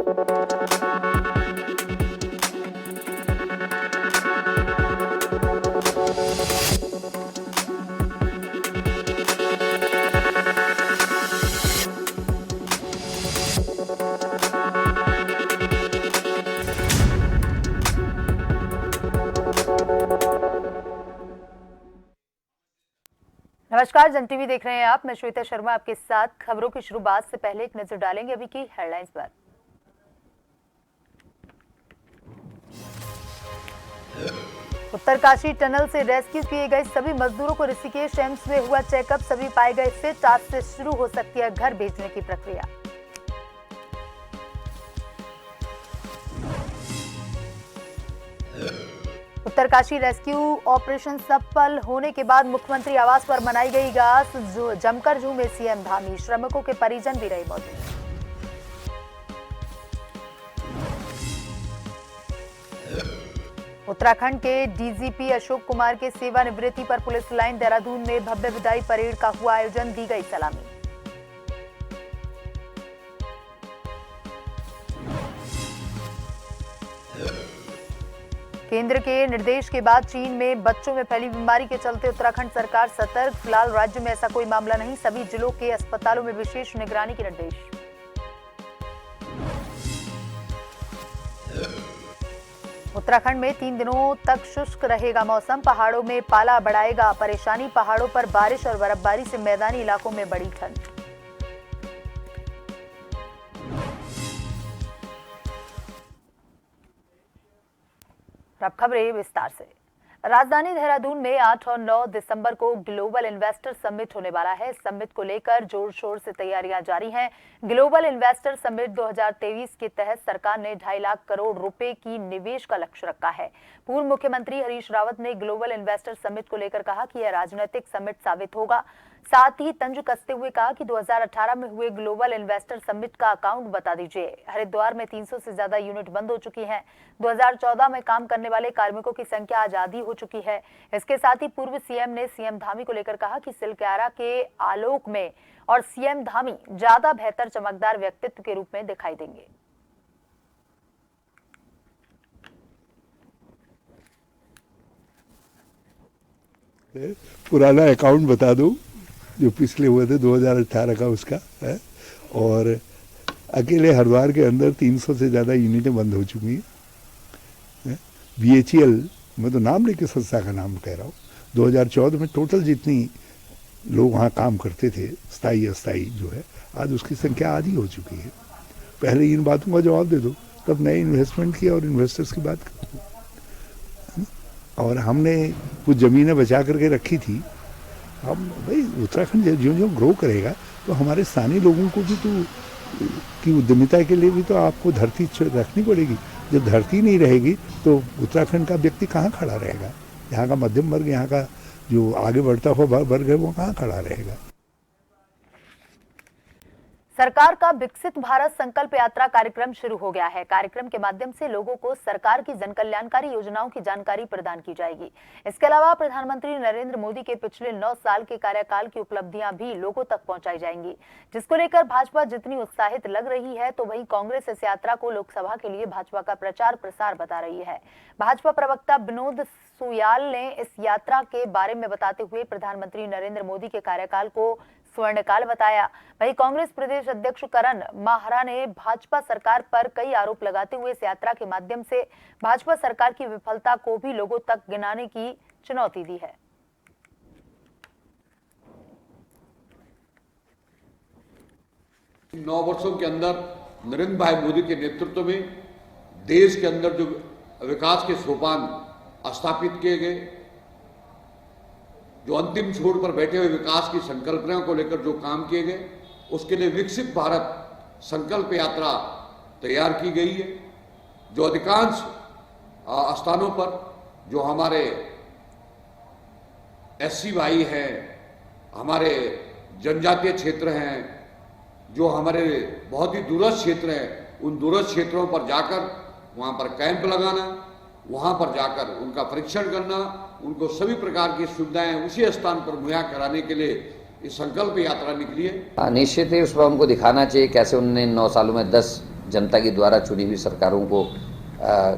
नमस्कार, जन टीवी देख रहे हैं आप। मैं श्वेता शर्मा आपके साथ। खबरों की शुरुआत से पहले एक नजर डालेंगे अभी की हेडलाइंस पर। उत्तरकाशी टनल से रेस्क्यू किए गए सभी मजदूरों को ऋषिकेश एम्स में हुआ चेकअप। सभी पाए गए फिट। आज से शुरू हो सकती है घर भेजने की प्रक्रिया। उत्तरकाशी रेस्क्यू ऑपरेशन सफल होने के बाद मुख्यमंत्री आवास पर मनाई गई गास। जमकर झूमे सीएम धामी। श्रमिकों के परिजन भी रहे मौजूद। उत्तराखंड के डीजीपी अशोक कुमार के सेवानिवृत्ति पर पुलिस लाइन देहरादून में भव्य विदाई परेड का हुआ आयोजन। दी गई सलामी। केंद्र के निर्देश के बाद चीन में बच्चों में फैली बीमारी के चलते उत्तराखंड सरकार सतर्क। फिलहाल राज्य में ऐसा कोई मामला नहीं। सभी जिलों के अस्पतालों में विशेष निगरानी के निर्देश। उत्तराखंड में 3 दिनों तक शुष्क रहेगा मौसम। पहाड़ों में पाला बढ़ाएगा परेशानी। पहाड़ों पर बारिश और बर्फबारी से मैदानी इलाकों में बढ़ी ठंड। अब खबरें विस्तार से। राजधानी देहरादून में 8 और 9 दिसंबर को ग्लोबल इन्वेस्टर समिट होने वाला है। समिट को लेकर जोर शोर से तैयारियां जारी हैं। ग्लोबल इन्वेस्टर समिट 2023 के तहत सरकार ने 2.5 लाख करोड़ रुपए की निवेश का लक्ष्य रखा है। पूर्व मुख्यमंत्री हरीश रावत ने ग्लोबल इन्वेस्टर समिट को लेकर कहा कि यह राजनीतिक समिट साबित होगा। साथ ही तंज कसते हुए कहा कि 2018 में हुए ग्लोबल इन्वेस्टर समिट का अकाउंट बता दीजिए। हरिद्वार में 300 से ज्यादा यूनिट बंद हो चुकी हैं। 2014 में काम करने वाले कार्मिकों की संख्या आज आधी हो चुकी है। इसके साथ ही पूर्व सीएम ने सीएम धामी को लेकर कहा कि सिलक्यारा के आलोक में और सीएम धामी ज्यादा बेहतर चमकदार व्यक्तित्व के रूप में दिखाई देंगे। पुराना अकाउंट बता दूं जो पिछले हुए थे 2018 का उसका है। और अकेले हरिद्वार के अंदर 300 से ज़्यादा यूनिटें बंद हो चुकी हैं। BHEL, मैं तो नाम लेके संस्था का नाम कह रहा हूँ, 2014 में टोटल जितनी लोग वहाँ काम करते थे स्थायी अस्थायी जो है, आज उसकी संख्या आधी हो चुकी है। पहले इन बातों का जवाब दे दो, तब नए इन्वेस्टमेंट की और इन्वेस्टर्स की बात करो। और हमने कुछ ज़मीनें बचा करके रखी थी। हम भाई उत्तराखंड जो जो ग्रो करेगा तो हमारे स्थानीय लोगों को भी तो की उद्यमिता के लिए भी तो आपको धरती रखनी पड़ेगी। जब धरती नहीं रहेगी तो उत्तराखंड का व्यक्ति कहाँ खड़ा रहेगा? यहाँ का मध्यम वर्ग, यहाँ का जो आगे बढ़ता हुआ वर्ग है, वो कहाँ खड़ा रहेगा? सरकार का विकसित भारत संकल्प यात्रा कार्यक्रम शुरू हो गया है। कार्यक्रम के माध्यम से लोगों को सरकार की जनकल्याणकारी योजनाओं की जानकारी प्रदान की जाएगी। इसके अलावा प्रधानमंत्री नरेंद्र मोदी के पिछले 9 साल के कार्यकाल की उपलब्धियां भी लोगों तक पहुंचाई जाएंगी, जिसको लेकर भाजपा जितनी उत्साहित लग रही है, तो वहीं कांग्रेस इस यात्रा को लोकसभा के लिए भाजपा का प्रचार प्रसार बता रही है। भाजपा प्रवक्ता विनोद सुयाल ने इस यात्रा के बारे में बताते हुए प्रधानमंत्री नरेंद्र मोदी के कार्यकाल को स्वर्णकाल बताया। वहीं कांग्रेस प्रदेश अध्यक्ष करण माहरा ने भाजपा सरकार पर कई आरोप लगाते हुए इस यात्रा के माध्यम से भाजपा सरकार की विफलता को भी लोगों तक गिनाने की चुनौती दी है। इन 9 वर्षों के अंदर नरेंद्र भाई मोदी के नेतृत्व में देश के अंदर जो विकास के सोपान स्थापित किए गए, जो अंतिम छोर पर बैठे हुए विकास की संकल्पनाओं को लेकर जो काम किए गए, उसके लिए विकसित भारत संकल्प यात्रा तैयार की गई है। जो अधिकांश स्थानों पर जो हमारे SC भाई हैं, हमारे जनजातीय क्षेत्र हैं, जो हमारे बहुत ही दूरस्थ क्षेत्र हैं, उन दूरस्थ क्षेत्रों पर जाकर वहाँ पर कैंप लगाना, वहाँ पर जाकर उनका परीक्षण करना, उनको सभी प्रकार की सुविधाएं उसी स्थान पर मुहैया कराने के लिए इस संकल्प यात्रा निकली है। निश्चित ही उस पर हमको दिखाना चाहिए कैसे उन्होंने 9 सालों में 10 जनता के द्वारा चुनी हुई सरकारों को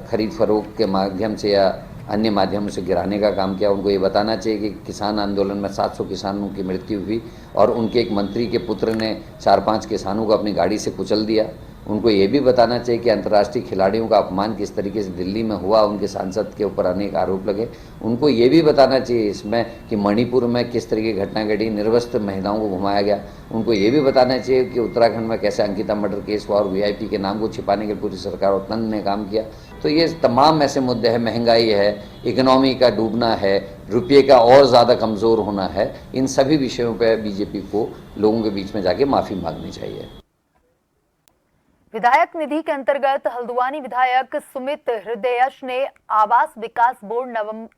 खरीद फरोख्त के माध्यम से या अन्य माध्यमों से गिराने का काम किया। उनको ये बताना चाहिए कि किसान आंदोलन में 700 किसानों की मृत्यु हुई और उनके एक मंत्री के पुत्र ने 4-5 किसानों को अपनी गाड़ी से कुचल दिया। उनको ये भी बताना चाहिए कि अंतर्राष्ट्रीय खिलाड़ियों का अपमान किस तरीके से दिल्ली में हुआ, उनके सांसद के ऊपर अनेक आरोप लगे। उनको ये भी बताना चाहिए इसमें कि मणिपुर में किस तरीके की घटना घटी, निर्वस्त्र महिलाओं को घुमाया गया। उनको ये भी बताना चाहिए कि उत्तराखंड में कैसे अंकिता मर्डर केस हुआ और वीआईपी के नाम को छिपाने के पूरी सरकार और तंत्र ने काम किया। तो ये तमाम ऐसे मुद्दे हैं, महंगाई है, इकोनॉमी का डूबना है, रुपये का और ज़्यादा कमज़ोर होना है। इन सभी विषयों पर बीजेपी को लोगों के बीच में जाके माफ़ी मांगनी चाहिए। विधायक निधि के अंतर्गत हल्द्वानी विधायक सुमित हृदयश ने आवास विकास बोर्ड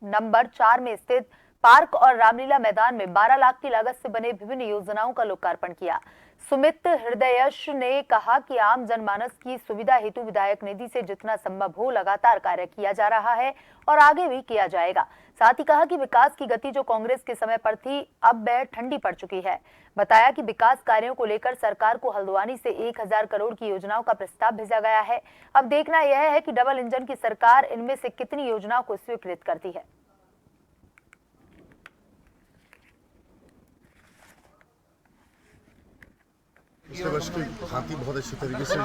नंबर 4 में स्थित पार्क और रामलीला मैदान में 12 लाख की लागत से बने विभिन्न योजनाओं का लोकार्पण किया। सुमित हृदयश ने कहा कि आम जनमानस की सुविधा हेतु विधायक निधि से जितना संभव हो लगातार कार्य किया जा रहा है और आगे भी किया जाएगा। साथ ही कहा कि विकास की गति जो कांग्रेस के समय पर थी अब वह ठंडी पड़ चुकी है। बताया कि विकास कार्यों को लेकर सरकार को हल्द्वानी से 1000 करोड़ की योजनाओं का प्रस्ताव भेजा गया है। अब देखना यह है कि डबल इंजन की सरकार इनमें से कितनी योजनाओं को स्वीकृत करती है। पिछले वर्ष की भांति बहुत अच्छी तरीके से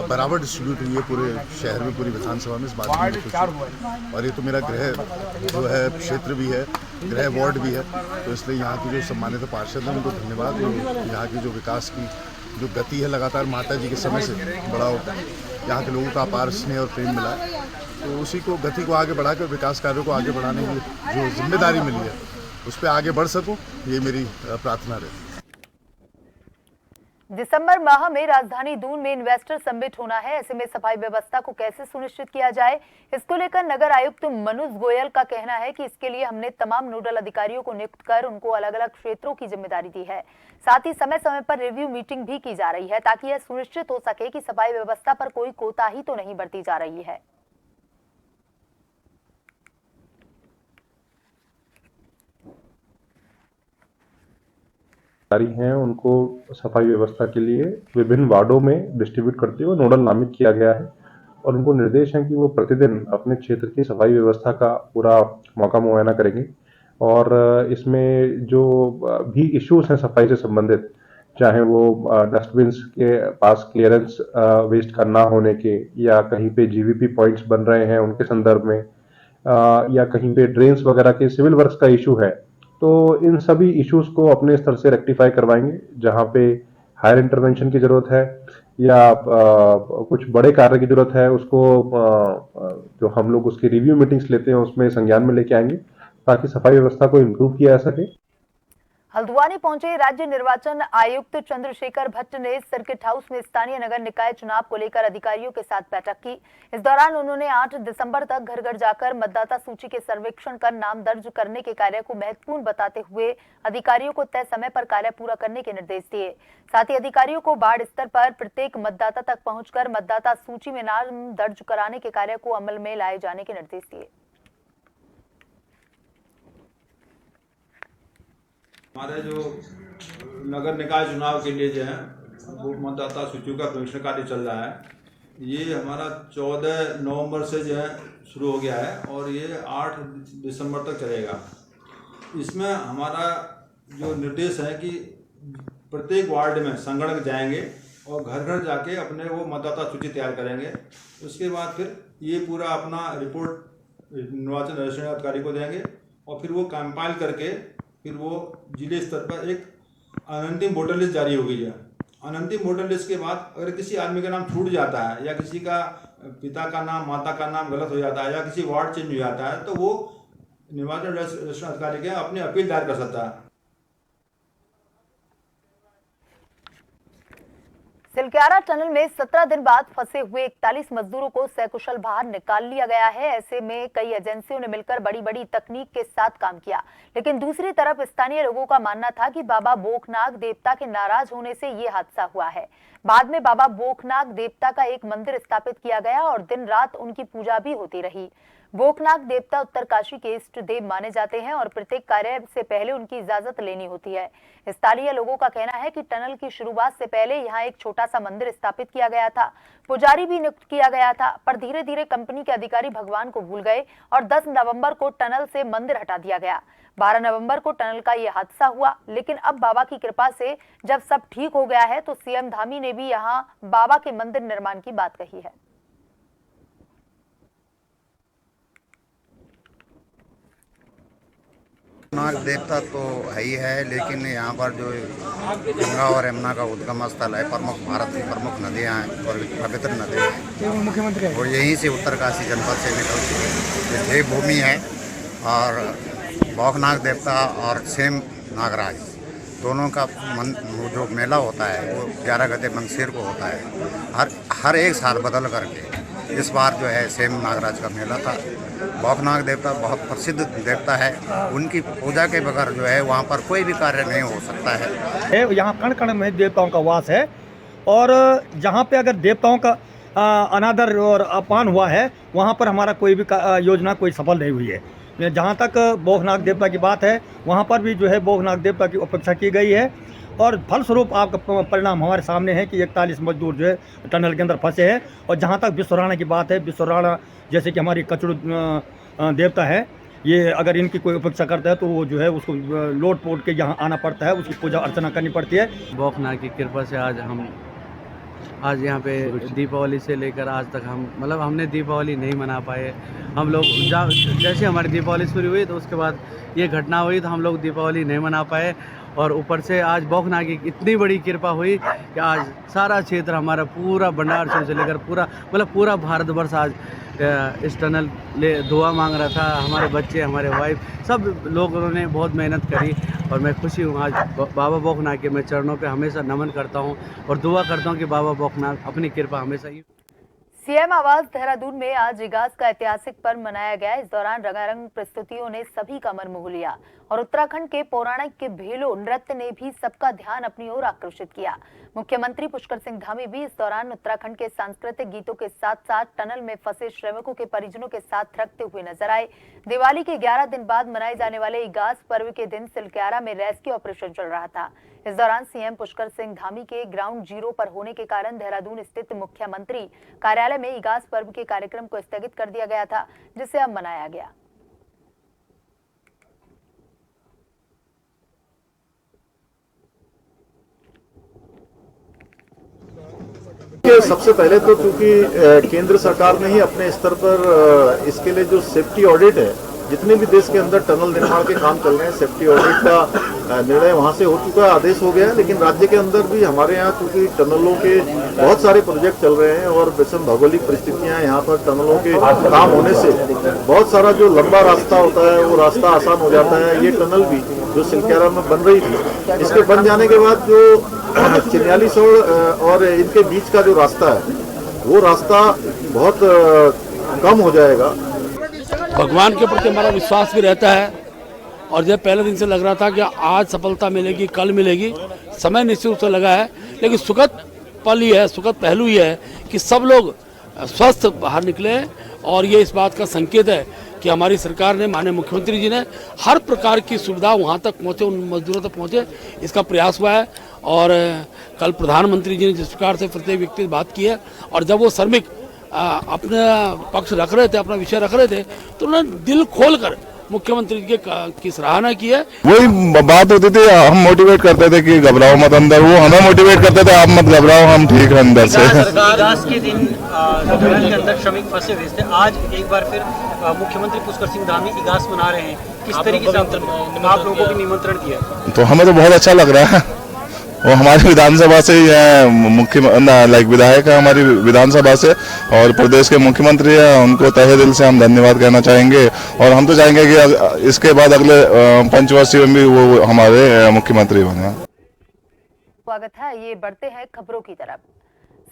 बराबर डिस्ट्रीब्यूट हुई है पूरे शहर में, पूरी विधानसभा में। इस बात में खुशी है। और ये तो मेरा गृह जो है क्षेत्र भी है, गृह वार्ड भी है, तो इसलिए यहाँ की जो सम्मानित पार्षद हैं उनको धन्यवाद। यहाँ की जो विकास की जो गति है लगातार माता जी के समय से बड़ा यहाँ के लोगों का अपार स्नेह और प्रेम मिला, तो उसी को गति को आगे बढ़ाकर विकास कार्यों को आगे बढ़ाने की जो जिम्मेदारी मिली है उस पर आगे बढ़ सकूँ, ये मेरी प्रार्थना रहती है। दिसंबर माह में राजधानी दून में इन्वेस्टर समिट होना है। ऐसे में सफाई व्यवस्था को कैसे सुनिश्चित किया जाए, इसको लेकर नगर आयुक्त मनोज गोयल का कहना है कि इसके लिए हमने तमाम नोडल अधिकारियों को नियुक्त कर उनको अलग अलग क्षेत्रों की जिम्मेदारी दी है। साथ ही समय समय पर रिव्यू मीटिंग भी की जा रही है ताकि यह सुनिश्चित हो सके कि सफाई व्यवस्था पर कोई कोताही तो नहीं बरती जा रही है। हैं उनको सफाई व्यवस्था के लिए विभिन्न वार्डों में डिस्ट्रीब्यूट करते हुए नोडल नामित किया गया है और उनको निर्देश है कि वो प्रतिदिन अपने क्षेत्र की सफाई व्यवस्था का पूरा मौका मुआयना करेंगे और इसमें जो भी इश्यूज हैं सफाई से संबंधित, चाहे वो डस्टबिन्स के पास क्लियरेंस वेस्ट का ना होने के या कहीं पे जीवीपी पॉइंट्स बन रहे हैं उनके संदर्भ में या कहीं पे ड्रेन्स वगैरह के सिविल वर्क्स का इशू है, तो इन सभी इश्यूज को अपने स्तर से रेक्टिफाई करवाएंगे। जहां पे हायर इंटरवेंशन की जरूरत है या कुछ बड़े कार्य की जरूरत है उसको जो हम लोग उसकी रिव्यू मीटिंग्स लेते हैं उसमें संज्ञान में लेके आएंगे ताकि सफाई व्यवस्था को इम्प्रूव किया जा सके। हल्द्वानी पहुंचे राज्य निर्वाचन आयुक्त चंद्रशेखर भट्ट ने सर्किट हाउस में स्थानीय नगर निकाय चुनाव को लेकर अधिकारियों के साथ बैठक की। इस दौरान उन्होंने 8 दिसंबर तक घर घर जाकर मतदाता सूची के सर्वेक्षण कर नाम दर्ज करने के कार्य को महत्वपूर्ण बताते हुए अधिकारियों को तय समय पर कार्य पूरा करने के निर्देश दिए। साथ ही अधिकारियों को वार्ड स्तर पर प्रत्येक मतदाता तक पहुंचकर मतदाता सूची में नाम दर्ज कराने के कार्य को अमल में लाए जाने के निर्देश दिए। हमारे जो नगर निकाय चुनाव के लिए जो है वो मतदाता सूची का सर्वेक्षण कार्य चल रहा है। ये हमारा 14 नवंबर से जो है शुरू हो गया है और ये 8 दिसंबर तक चलेगा। इसमें हमारा जो निर्देश है कि प्रत्येक वार्ड में संगणक जाएंगे और घर घर जाके अपने वो मतदाता सूची तैयार करेंगे। उसके बाद फिर ये पूरा अपना रिपोर्ट निर्वाचन रजिस्ट्रेशन अधिकारी को देंगे और फिर वो कंपाइल करके फिर वो जिले स्तर पर एक अनंतिम वोटर लिस्ट जारी होगी है। अनंतिम वोटर लिस्ट के बाद अगर किसी आदमी का नाम छूट जाता है या किसी का पिता का नाम माता का नाम गलत हो जाता है या किसी वार्ड चेंज हो जाता है तो वो निर्वाचन रजिस्ट्रेशन अधिकारी के अपनी अपील दायर कर सकता है। सिलक्यारा टनल में 17 दिन बाद फंसे हुए 41 मजदूरों को सकुशल बाहर निकाल लिया गया है। ऐसे में कई एजेंसियों ने मिलकर बड़ी बड़ी तकनीक के साथ काम किया, लेकिन दूसरी तरफ स्थानीय लोगों का मानना था कि बाबा बोखनाग देवता के नाराज होने से ये हादसा हुआ है। बाद में बाबा बोखनाग देवता का एक मंदिर स्थापित किया गया और दिन रात उनकी पूजा भी होती रही। भोकनाग देवता उत्तरकाशी के इष्ट देव माने जाते हैं और प्रत्येक कार्य से पहले उनकी इजाजत लेनी होती है। स्थानीय लोगों का कहना है कि टनल की शुरुआत से पहले यहाँ एक छोटा सा मंदिर स्थापित किया गया था, पुजारी भी नियुक्त किया गया था, पर धीरे धीरे कंपनी के अधिकारी भगवान को भूल गए और 10 नवंबर को टनल से मंदिर हटा दिया गया। 12 नवंबर को टनल का ये हादसा हुआ, लेकिन अब बाबा की कृपा से जब सब ठीक हो गया है तो सीएम धामी ने भी यहाँ बाबा के मंदिर निर्माण की बात कही है। नाग देवता तो है ही है, लेकिन यहाँ पर जो गंगा और यमुना का उद्गम स्थल है, भारत की प्रमुख नदियाँ हैं और पवित्र नदियाँ हैं और यहीं से उत्तरकाशी जनपद से निकलती है। ये भूमि है और भोकनाग देवता और सेम नागराज दोनों का जो मेला होता है वो 11 गते मंगसिर को होता है। हर एक साल बदल करके इस बार जो है सेम नागराज का मेला था। भोकनाग देवता बहुत प्रसिद्ध देवता है, उनकी पूजा के बगैर जो है वहाँ पर कोई भी कार्य नहीं हो सकता है। यहाँ कण कण में देवताओं का वास है और जहाँ पे अगर देवताओं का अनादर और अपमान हुआ है वहाँ पर हमारा कोई भी योजना कोई सफल नहीं हुई है। जहाँ तक भोकनाग देवता की बात है वहाँ पर भी जो है भोकनाग देवता की उपेक्षा की गई है और फलस्वरूप आपका परिणाम हमारे सामने है कि 41 मजदूर जो है टनल के अंदर फंसे हैं। और जहाँ तक विश्वराणा की बात है, विश्वराणा जैसे कि हमारी कचड़ू देवता है, ये अगर इनकी कोई उपेक्षा करता है तो वो जो है उसको लोट पोट के यहाँ आना पड़ता है, उसकी पूजा अर्चना करनी पड़ती है। भोकनाग की कृपा से आज यहाँ पे दीपावली से लेकर आज तक हमने दीपावली नहीं मना पाए। हम लोग जैसे हमारी दीपावली शुरू हुई तो उसके बाद ये घटना हुई तो हम लोग दीपावली नहीं मना पाए और ऊपर से आज भोकनाग की इतनी बड़ी कृपा हुई कि आज सारा क्षेत्र हमारा पूरा भंडार से लेकर पूरा भारतवर्ष आज इस टनल दुआ मांग रहा था। हमारे बच्चे, हमारे वाइफ, सब लोगों ने बहुत मेहनत करी और मैं खुशी हूँ। आज बाबा भोकनाग के मैं चरणों पे हमेशा नमन करता हूँ और दुआ करता हूँ कि बाबा भोकनाग अपनी कृपा हमेशा ही। सीएम आवास देहरादून में आज इगास का ऐतिहासिक पर्व मनाया गया। इस दौरान रंगारंग प्रस्तुतियों ने सभी का मन मोह लिया और उत्तराखंड के पौराणिक के भेलो नृत्य ने भी सबका ध्यान अपनी ओर आकर्षित किया। मुख्यमंत्री पुष्कर सिंह धामी भी इस दौरान उत्तराखंड के सांस्कृतिक गीतों के साथ साथ टनल में फंसे श्रमिकों के परिजनों के साथ थिरकते हुए नजर आए। दिवाली के 11 दिन बाद मनाए जाने वाले इगास पर्व के दिन सिलक्यारा में रेस्क्यू ऑपरेशन चल रहा था। इस दौरान सीएम पुष्कर सिंह धामी के ग्राउंड जीरो पर होने के कारण देहरादून स्थित मुख्यमंत्री कार्यालय में इगास पर्व के कार्यक्रम को स्थगित कर दिया गया था, जिसे अब मनाया गया। सबसे पहले तो क्योंकि केंद्र सरकार ने ही अपने स्तर पर इसके लिए जो सेफ्टी ऑडिट है, जितने भी देश के अंदर टनल निर्माण के काम चल रहे हैं, सेफ्टी ऑडिट का निर्णय वहां से हो चुका है, आदेश हो गया है। लेकिन राज्य के अंदर भी हमारे यहाँ क्योंकि टनलों के बहुत सारे प्रोजेक्ट चल रहे हैं और विषम भौगोलिक परिस्थितियां यहाँ पर टनलों के काम होने से बहुत सारा जो लंबा रास्ता होता है वो रास्ता आसान हो जाता है। ये टनल भी जो सिलक्यारा में बन रही थी, इसके बन जाने के बाद जो चिन्यालीसोड़ और इनके बीच का जो रास्ता है वो रास्ता बहुत कम हो जाएगा। भगवान के प्रति हमारा विश्वास भी रहता है और जब पहले दिन से लग रहा था कि आज सफलता मिलेगी, कल मिलेगी, समय निश्चित रूप से लगा है, लेकिन सुखद पल ही है, सुखद पहलू ही है कि सब लोग स्वस्थ बाहर निकले और ये इस बात का संकेत है कि हमारी सरकार ने, माननीय मुख्यमंत्री जी ने हर प्रकार की सुविधा वहाँ तक पहुँचे, उन मजदूरों तक पहुँचे, इसका प्रयास हुआ है। और कल प्रधानमंत्री जी ने जिस प्रकार से प्रत्येक व्यक्ति से बात की है और जब वो श्रमिक अपना पक्ष रख रहे थे, अपना विषय रख रहे थे, तो उन्होंने दिल खोल कर मुख्यमंत्री जी की सराहना की है। वही बात होती थी, हम मोटिवेट करते थे कि घबराओ मत अंदर, वो हमें मोटिवेट करते थे आप मत घबराओ, हम ठीक है अंदर से। इगास के दिन के अंदर श्रमिक फंसे हुए थे, आज एक बार फिर मुख्यमंत्री पुष्कर सिंह धामी इगास मना रहे हैं, किस तरीके से आप लोगों को भी निमंत्रण दिया? तो हमें तो बहुत अच्छा लग रहा है। वो हमारी विधानसभा से ही है, विधायक है हमारी विधानसभा से और प्रदेश के मुख्यमंत्री है, उनको तहे दिल से हम धन्यवाद कहना चाहेंगे और हम तो चाहेंगे कि इसके बाद अगले पंचवर्षीय में भी वो हमारे मुख्यमंत्री बने। स्वागत है, ये बढ़ते हैं खबरों की तरफ।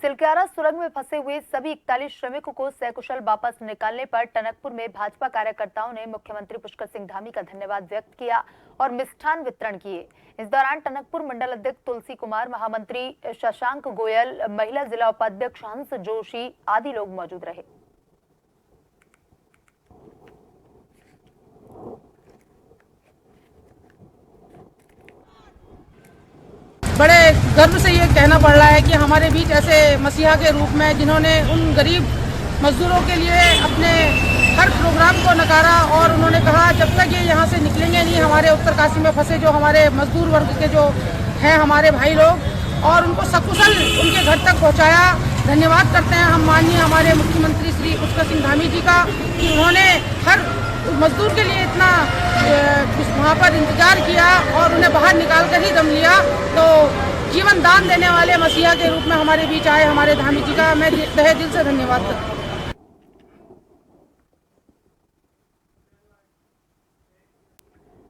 सिलक्यारा सुरंग में फंसे हुए सभी 41 श्रमिकों को सकुशल वापस निकालने पर टनकपुर में भाजपा कार्यकर्ताओं ने मुख्यमंत्री पुष्कर सिंह धामी का धन्यवाद व्यक्त किया और मिष्ठान वितरण किए। इस दौरान टनकपुर मंडल अध्यक्ष तुलसी कुमार, महामंत्री शशांक गोयल, महिला जिला उपाध्यक्ष हंस जोशी आदि लोग मौजूद रहे। बड़े गर्व से ये कहना पड़ रहा है कि हमारे बीच ऐसे मसीहा के रूप में जिन्होंने उन गरीब मजदूरों के लिए अपने हर प्रोग्राम को नकारा और उन्होंने कहा जब तक ये यहाँ से निकलेंगे नहीं, हमारे उत्तरकाशी में फंसे जो हमारे मजदूर वर्ग के जो हैं हमारे भाई लोग, और उनको सकुशल उनके घर तक पहुँचाया। धन्यवाद करते हैं हम माननीय हमारे मुख्यमंत्री श्री पुष्कर सिंह धामी जी का कि उन्होंने हर मजदूर के लिए इतना वहाँ पर इंतजार किया और उन्हें बाहर निकाल कर ही दम लिया। तो जीवन दान देने वाले मसीहा के रूप में हमारे बीच आए हमारे धामी जी का मैं तहे दिल से धन्यवाद करती हूँ।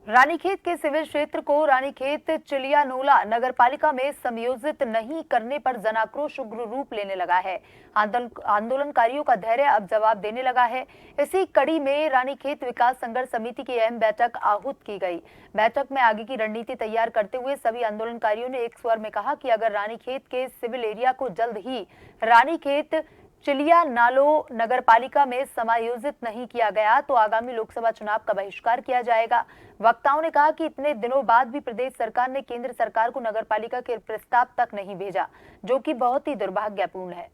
रानीखेत के सिविल क्षेत्र को रानीखेत चिलियानोला नगरपालिका में समयोजित नहीं करने पर जन आक्रोश उग्र रूप लेने लगा है। आंदोलनकारियों का धैर्य अब जवाब देने लगा है। इसी कड़ी में रानीखेत विकास संघर्ष समिति की अहम बैठक आहूत की गई। बैठक में आगे की रणनीति तैयार करते हुए सभी आंदोलनकारियों ने एक स्वर में कहा कि अगर रानीखेत के सिविल एरिया को जल्द ही रानीखेत चिलियानालो नगरपालिका में समायोजित नहीं किया गया तो आगामी लोकसभा चुनाव का बहिष्कार किया जाएगा। वक्ताओं ने कहा कि इतने दिनों बाद भी प्रदेश सरकार ने केंद्र सरकार को नगरपालिका के प्रस्ताव तक नहीं भेजा, जो कि बहुत ही दुर्भाग्यपूर्ण है।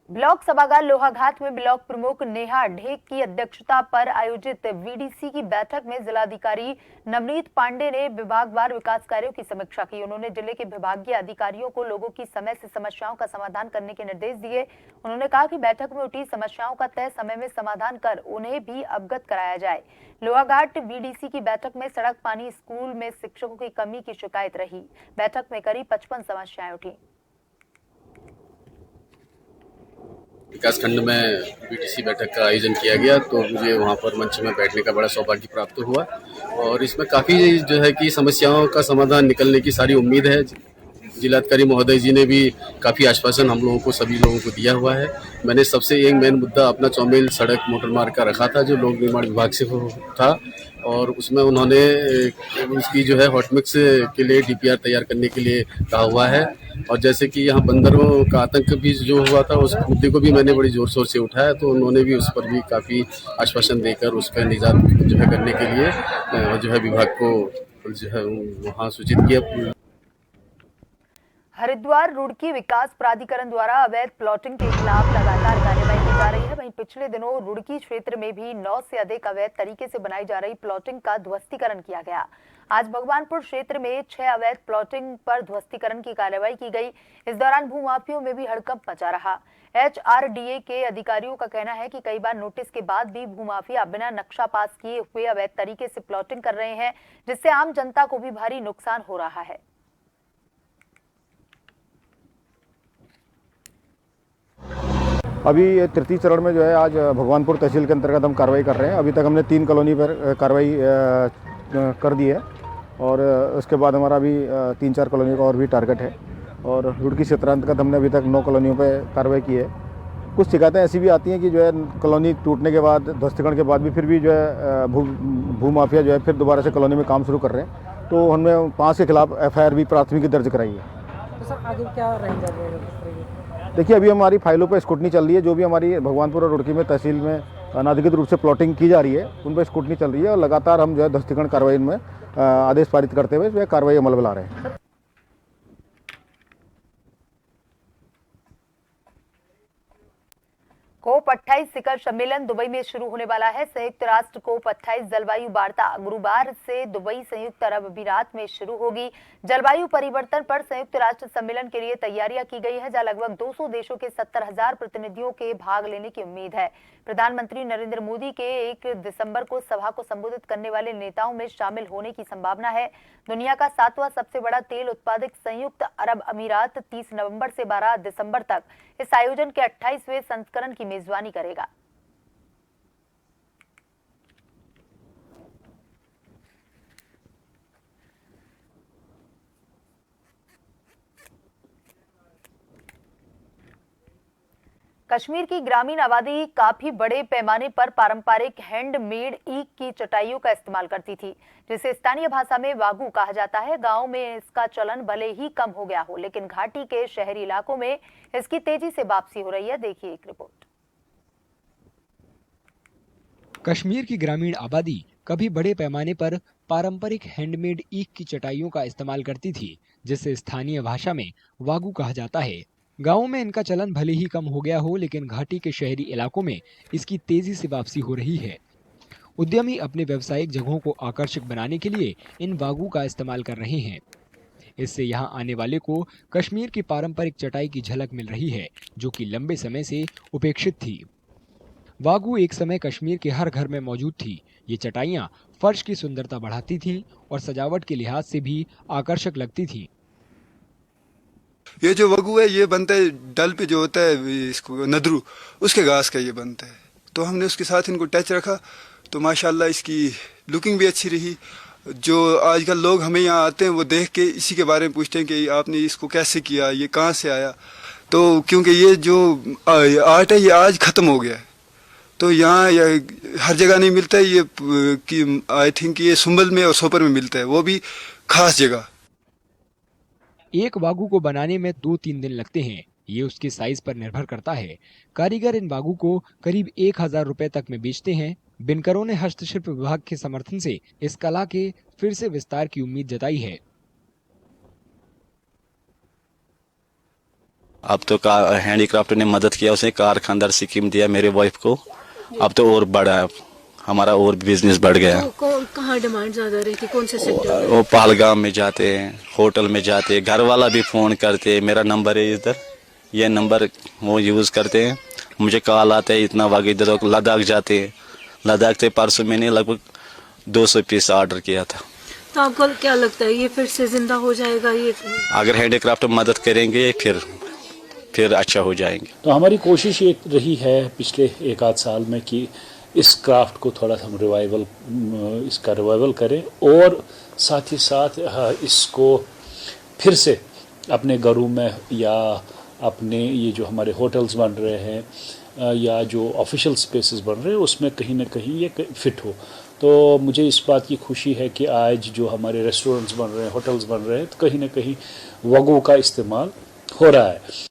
ब्लॉक सभागार लोहाघाट में ब्लॉक प्रमुख नेहा ढेक की अध्यक्षता पर आयोजित वीडीसी की बैठक में जिलाधिकारी नवनीत पांडे ने विभागवार विकास कार्यों की समीक्षा की। उन्होंने जिले के विभागीय अधिकारियों को लोगों की समय से समस्याओं का समाधान करने के निर्देश दिए। उन्होंने कहा कि बैठक में उठी समस्याओं का तय समय में समाधान कर उन्हें भी अवगत कराया जाए। लोहाघाट वीडीसी की बैठक में सड़क, पानी, स्कूल में शिक्षकों की कमी की शिकायत रही। बैठक में करीब 55 समस्याएं उठी। विकासखंड में बीटीसी बैठक का आयोजन किया गया तो मुझे वहां पर मंच में बैठने का बड़ा सौभाग्य प्राप्त हुआ और इसमें काफ़ी जो है कि समस्याओं का समाधान निकलने की सारी उम्मीद है। जिलाधिकारी महोदय जी ने भी काफ़ी आश्वासन हम लोगों को, सभी लोगों को दिया हुआ है। मैंने सबसे एक मेन मुद्दा अपना चौमेल सड़क मोटर मार्ग का रखा था जो लोक निर्माण विभाग से था और उसमें उन्होंने उसकी जो है हॉटमिक्स के लिए डीपीआर तैयार करने के लिए कहा हुआ है। और जैसे कि यहाँ बंदरों का आतंक भी जो हुआ था उस मुद्दे को भी मैंने बड़ी जोर शोर से उठाया तो उन्होंने भी उस पर भी काफ़ी आश्वासन देकर उसका निजात जो है करने के लिए जो है विभाग को जो है वहाँ सूचित किया। हरिद्वार रुड़की विकास प्राधिकरण द्वारा अवैध प्लॉटिंग के खिलाफ लगातार कार्रवाई की जा रही है। वहीं पिछले दिनों रुड़की क्षेत्र में भी 9 से अधिक अवैध तरीके से बनाई जा रही प्लॉटिंग का ध्वस्तीकरण किया गया। आज भगवानपुर क्षेत्र में 6 अवैध प्लॉटिंग पर ध्वस्तीकरण की कार्रवाई की गई। इस दौरान भूमाफियों में भी हड़कंप मचा रहा। HRDA के अधिकारियों का कहना है कि कई बार नोटिस के बाद भी भूमाफिया बिना नक्शा पास किए हुए अवैध तरीके से प्लॉटिंग कर रहे हैं, जिससे आम जनता को भी भारी नुकसान हो रहा है। अभी तृतीय चरण में जो है आज भगवानपुर तहसील के अंतर्गत हम कार्रवाई कर रहे हैं। अभी तक हमने 3 कॉलोनी पर कार्रवाई कर दी है और उसके बाद हमारा अभी 3-4 कॉलोनी का और भी टारगेट है और रुड़की क्षेत्रांतर्गत हमने अभी तक 9 कॉलोनियों पर कार्रवाई की है। कुछ शिकायतें ऐसी भी आती हैं कि जो है कॉलोनी टूटने के बाद, ध्वस्तीकरण के बाद भी फिर भी जो है भूमाफिया जो है फिर दोबारा से कॉलोनी में काम शुरू कर रहे हैं। तो हमने 5 के खिलाफ FIR भी प्राथमिकी दर्ज कराई है। तो सर आगे क्या रहेगा? देखिए अभी हमारी फाइलों पर स्क्रूटनी चल रही है। जो भी हमारी भगवानपुर और रुड़की में तहसील में अनाधिकृत रूप से प्लॉटिंग की जा रही है उन पर स्क्रूटनी चल रही है और लगातार हम जो है ध्वस्तीकरण कार्रवाई में आदेश पारित करते हुए जो है कार्रवाई अमल में ला रहे हैं। कोप 28 शिखर सम्मेलन दुबई में शुरू होने वाला है। संयुक्त राष्ट्र कोप 28 जलवायु वार्ता गुरुवार से दुबई संयुक्त अरब अमीरात में शुरू होगी। जलवायु परिवर्तन पर संयुक्त राष्ट्र सम्मेलन के लिए तैयारियां की गई है, जहां लगभग 200 देशों के 70,000 प्रतिनिधियों के भाग लेने की उम्मीद है। प्रधानमंत्री नरेंद्र मोदी के 1 दिसंबर को सभा को संबोधित करने वाले नेताओं में शामिल होने की संभावना है। दुनिया का 7वां सबसे बड़ा तेल उत्पादक संयुक्त अरब अमीरात 30 नवंबर से 12 दिसंबर तक इस आयोजन के 28वें संस्करण की मेजबानी करेगा। कश्मीर की ग्रामीण आबादी काफी बड़े पैमाने पर पारंपरिक हैंडमेड ईख की चटाइयों का इस्तेमाल करती थी, जिसे स्थानीय भाषा में वागू कहा जाता है। गांव में इसका चलन भले ही कम हो गया हो, लेकिन घाटी के शहरी इलाकों में इसकी तेजी से वापसी हो रही है। देखिए एक रिपोर्ट। कश्मीर की ग्रामीण आबादी कभी बड़े पैमाने पर पारंपरिक हैंडमेड ईख की चटाइयों का इस्तेमाल करती थी, जिसे स्थानीय भाषा में वागू कहा जाता है। गाँवों में इनका चलन भले ही कम हो गया हो, लेकिन घाटी के शहरी इलाकों में इसकी तेजी से वापसी हो रही है। उद्यमी अपने व्यावसायिक जगहों को आकर्षक बनाने के लिए इन वागू का इस्तेमाल कर रहे हैं। इससे यहां आने वाले को कश्मीर की पारंपरिक चटाई की झलक मिल रही है, जो कि लंबे समय से उपेक्षित थी। वागू एक समय कश्मीर के हर घर में मौजूद थी। ये चटाइयां फर्श की सुंदरता बढ़ाती थीं और सजावट के लिहाज से भी आकर्षक लगती थीं। ये जो वगू है ये बनता है डल पे जो होता है इसको नदरू, उसके घास का ये बनता है। तो हमने उसके साथ इनको टच रखा तो माशाल्लाह इसकी लुकिंग भी अच्छी रही। जो आजकल लोग हमें यहाँ आते हैं वो देख के इसी के बारे में पूछते हैं कि आपने इसको कैसे किया, ये कहाँ से आया। तो क्योंकि ये जो आर्ट है ये आज ख़त्म हो गया है, तो यहाँ हर जगह नहीं मिलता है ये कि आई थिंक ये सुंबल में और सोपर में मिलता है, वो भी खास जगह। एक वागू को बनाने में 2-3 दिन लगते हैं। ये उसके साइज पर निर्भर करता है। कारीगर इन वागू को करीब 1000 रुपए तक में बेचते हैं। बिनकरों ने हस्तशिल्प विभाग के समर्थन से इस कला के फिर से विस्तार की उम्मीद जताई है। अब तो हैंडीक्राफ्ट ने मदद किया, उसने कारखानदार स्कीम दिया मेरे वाइफ को। अब तो और बढ़ा है हमारा, और बिजनेस बढ़ गया। कहाँ डिमांड ज्यादा रहती, कौन से सेक्टर? वो पहलगाम में जाते हैं, होटल में जाते हैं, घर वाला भी फोन करते हैं। मेरा नंबर है इधर, ये नंबर वो यूज करते हैं। मुझे कॉल आता है इतना वाग इधर। लद्दाख जाते हैं, लद्दाख से परसों मैंने लगभग 200 पीस ऑर्डर किया था। तो आपको क्या लगता है ये फिर से जिंदा हो जाएगा? ये अगर हैंडीक्राफ्ट मदद करेंगे फिर अच्छा हो जाएंगे। तो हमारी कोशिश ये रही है पिछले 1-8 साल में कि इस क्राफ्ट को थोड़ा हम इसका रिवाइवल करें और साथ ही साथ इसको फिर से अपने घरों में या अपने ये जो हमारे होटल्स बन रहे हैं या जो ऑफिशियल स्पेसेस बन रहे हैं उसमें कहीं ना कहीं ये फिट हो। तो मुझे इस बात की खुशी है कि आज जो हमारे रेस्टोरेंट्स बन रहे हैं, होटल्स बन रहे हैं, तो कहीं ना कहीं वागू का इस्तेमाल हो रहा है।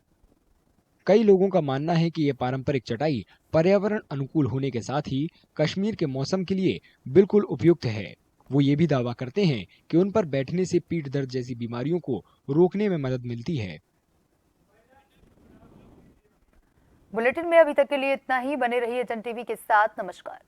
कई लोगों का मानना है कि ये पारंपरिक चटाई पर्यावरण अनुकूल होने के साथ ही कश्मीर के मौसम के लिए बिल्कुल उपयुक्त है। वो ये भी दावा करते हैं कि उन पर बैठने से पीठ दर्द जैसी बीमारियों को रोकने में मदद मिलती है। बुलेटिन में अभी तक के लिए इतना ही। बने रहिए जन टीवी के साथ। नमस्कार।